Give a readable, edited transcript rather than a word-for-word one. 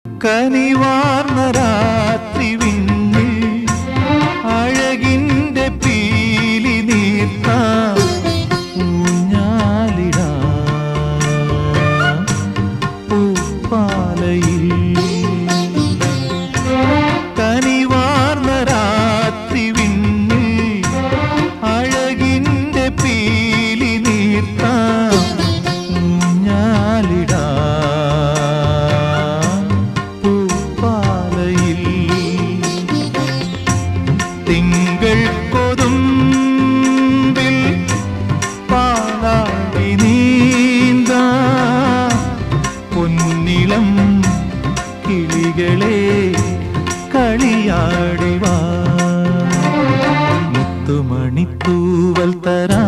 കനിവാർന്ന രാത്രി വിണ്ണിൽ അഴകിന്റെ പീലി നീർത്താം ഊഞ്ഞാലിടാം പൂപ്പാലയിൽ. കനിവാർന്ന രാത്രി വിണ്ണിൽ അഴകിന്റെ പീലി നീർത്താം ഊഞ്ഞാലിടാം തിങ്കൾ കൊതുമ്പിൽ പാലാടി നീന്താ പൊന്നിളം കിളികളെ കളിയാടിവാ മുത്തുമണിത്തൂവൽ തരാ